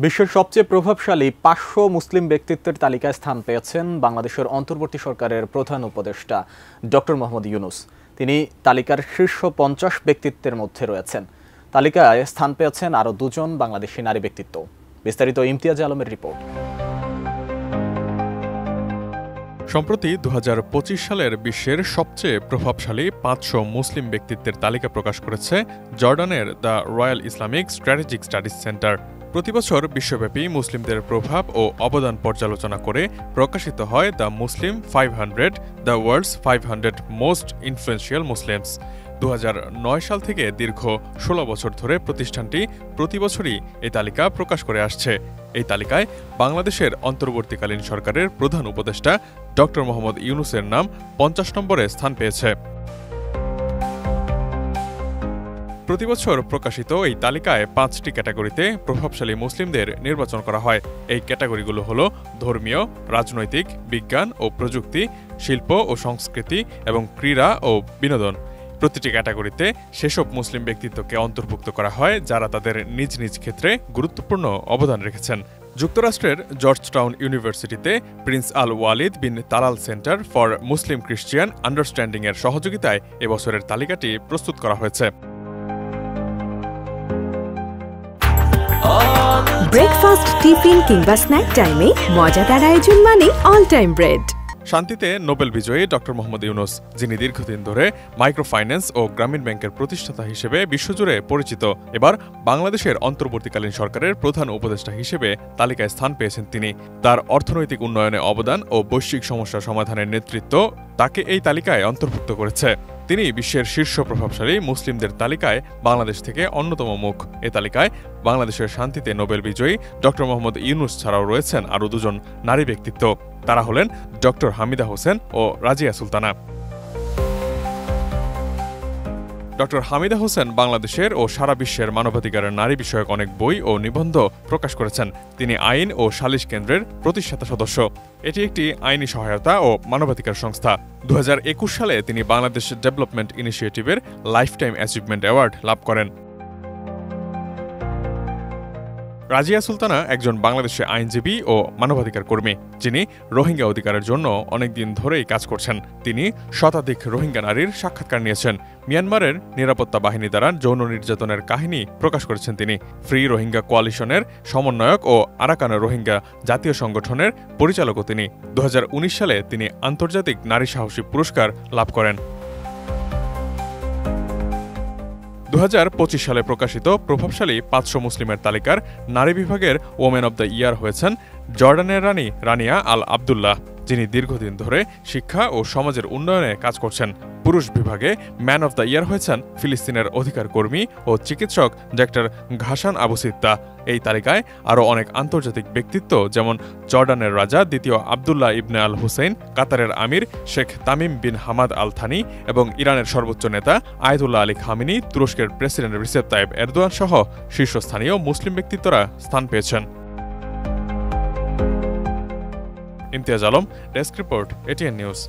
বিশ্বের সবচেয়ে প্রভাবশালী ৫০০ মুসলিম ব্যক্তিত্বের তালিকায় স্থান পেয়েছেন বাংলাদেশের অন্তর্বর্তী সরকারের প্রধান উপদেষ্টা ডক্টর মোহাম্মদ ইউনূস। তিনি তালিকার শীর্ষ ৫০ ব্যক্তিত্বের মধ্যে রয়েছেন। তালিকায় স্থান পেয়েছেন আরও দুজন বাংলাদেশি নারী ব্যক্তিত্ব। বিস্তারিত ইমতিয়াজ আলমের রিপোর্ট। সম্প্রতি ২০২৫ সালের বিশ্বের সবচেয়ে প্রভাবশালী ৫০০ মুসলিম ব্যক্তিত্বের তালিকা প্রকাশ করেছে জর্ডানের the royal Islamic strategic studies centre. প্রতিবছর বিশ্বব্যাপী মুসলিমদের প্রভাব ও অবদান পর্যালোচনা করে প্রকাশিত হয় the Muslim 500, the world's 500 most influential Muslims. ২০০৯ সাল থেকে দীর্ঘ ১৬ বছর ধরে প্রতিষ্ঠানটি প্রতি বছরই এই তালিকা প্রকাশ করে আসছে। এই তালিকায় বাংলাদেশের অন্তর্বর্তীকালীন সরকারের প্রধান উপদেষ্টা ডক্টর মোহাম্মদ ইউনূসের নাম ৫০ নম্বরে স্থান পেয়েছে। প্রতিবছর প্রকাশিত এই তালিকায় ৫টি ক্যাটাগরিতে প্রভাবশালী মুসলিমদের নির্বাচন করা হয়। এই ক্যাটাগরিগুলো হলো ধর্মীয়, রাজনৈতিক, বিজ্ঞান ও প্রযুক্তি, শিল্প ও সংস্কৃতি এবং ক্রীড়া ও বিনোদন। প্রতিটি ক্যাটাগরিতে সেসব মুসলিম ব্যক্তিত্বকে অন্তর্ভুক্ত করা হয় যারা তাদের নিজ নিজ ক্ষেত্রে গুরুত্বপূর্ণ অবদান রেখেছেন। যুক্তরাষ্ট্রের জর্জটাউন ইউনিভার্সিটিতে Prince Al Waleed bin Talal Center for Muslim Christian Understanding এর সহযোগিতায় এবছরের তালিকাটি প্রস্তুত করা হয়েছে। ব্রেকফাস্ট, টিফিন কিংবা স্ন্যাক টাইমে মজাদার আয়োজন মানে অল টাইম ব্রেড। শান্তিতে নোবেল বিজয়ী ডক্টর মোহাম্মদ ইউনূস, যিনি দীর্ঘদিন ধরে মাইক্রোফাইন্যান্স ও গ্রামীণ ব্যাংকের প্রতিষ্ঠাতা হিসেবে বিশ্বজুড়ে পরিচিত, এবার বাংলাদেশের অন্তর্বর্তীকালীন সরকারের প্রধান উপদেষ্টা হিসেবে তালিকায় স্থান পেয়েছেন তিনি। তার অর্থনৈতিক উন্নয়নে অবদান ও বৈশ্বিক সমস্যা সমাধানের নেতৃত্ব তাকে এই তালিকায় অন্তর্ভুক্ত করেছে। তিনি বিশ্বের শীর্ষ প্রভাবশালী মুসলিমদের তালিকায় বাংলাদেশ থেকে অন্যতম মুখ। এ তালিকায় বাংলাদেশের শান্তিতে নোবেল বিজয়ী ডক্টর মোহাম্মদ ইউনূস ছাড়াও রয়েছেন আরও দুজন নারী ব্যক্তিত্ব। তারা হলেন ডক্টর হামিদা হোসেন ও রাজিয়া সুলতানা। ডক্টর হামিদা হোসেন বাংলাদেশের ও সারা বিশ্বের মানবাধিকারের নারী বিষয়ক অনেক বই ও নিবন্ধ প্রকাশ করেছেন। তিনি আইন ও সালিশ কেন্দ্রের প্রতিষ্ঠাতা সদস্য। এটি একটি আইনি সহায়তা ও মানবাধিকার সংস্থা। ২০২১ সালে তিনি বাংলাদেশ ডেভেলপমেন্ট ইনিশিয়েটিভের লাইফটাইম অ্যাচিভমেন্ট অ্যাওয়ার্ড লাভ করেন। রাজিয়া সুলতানা একজন বাংলাদেশের আইনজীবী ও মানবাধিকার কর্মী, যিনি রোহিঙ্গা অধিকারের জন্য অনেকদিন ধরেই কাজ করছেন। তিনি শতাধিক রোহিঙ্গা নারীর সাক্ষাৎকার নিয়েছেন। মিয়ানমারের নিরাপত্তা বাহিনী দ্বারা যৌন নির্যাতনের কাহিনী প্রকাশ করেছেন তিনি। ফ্রি রোহিঙ্গা কোয়ালিশনের সমন্বয়ক ও আরাকান রোহিঙ্গা জাতীয় সংগঠনের পরিচালকও তিনি। ২০১৯ সালে তিনি আন্তর্জাতিক নারী সাহসী পুরস্কার লাভ করেন। ২০২৫ সালে প্রকাশিত প্রভাবশালী ৫০০ মুসলিমের তালিকার নারী বিভাগের ওমেন অব দ্য ইয়ার হয়েছেন জর্ডানের রানী রানিয়া আল আবদুল্লাহ, যিনি দীর্ঘদিন ধরে শিক্ষা ও সমাজের উন্নয়নে কাজ করছেন। পুরুষ বিভাগে ম্যান অব দ্য ইয়ার হয়েছেন ফিলিস্তিনের অধিকার কর্মী ও চিকিৎসক ডক্টর ঘাসান আবু সিত্তা। এই তালিকায় আরও অনেক আন্তর্জাতিক ব্যক্তিত্ব, যেমন জর্ডানের রাজা দ্বিতীয় আবদুল্লাহ ইবনে আল হুসেইন, কাতারের আমির Sheikh Tamim bin Hamad Al Thani এবং ইরানের সর্বোচ্চ নেতা আয়াতুল্লাহ আলী খামেনি, তুরস্কের প্রেসিডেন্ট রিসেপ তাইব এরদোয়ান সহ শীর্ষস্থানীয় মুসলিম ব্যক্তিত্বরা স্থান পেয়েছেন। ইমতিয়াজ আলম, ডেস্ক রিপোর্ট, এটিএন নিউজ।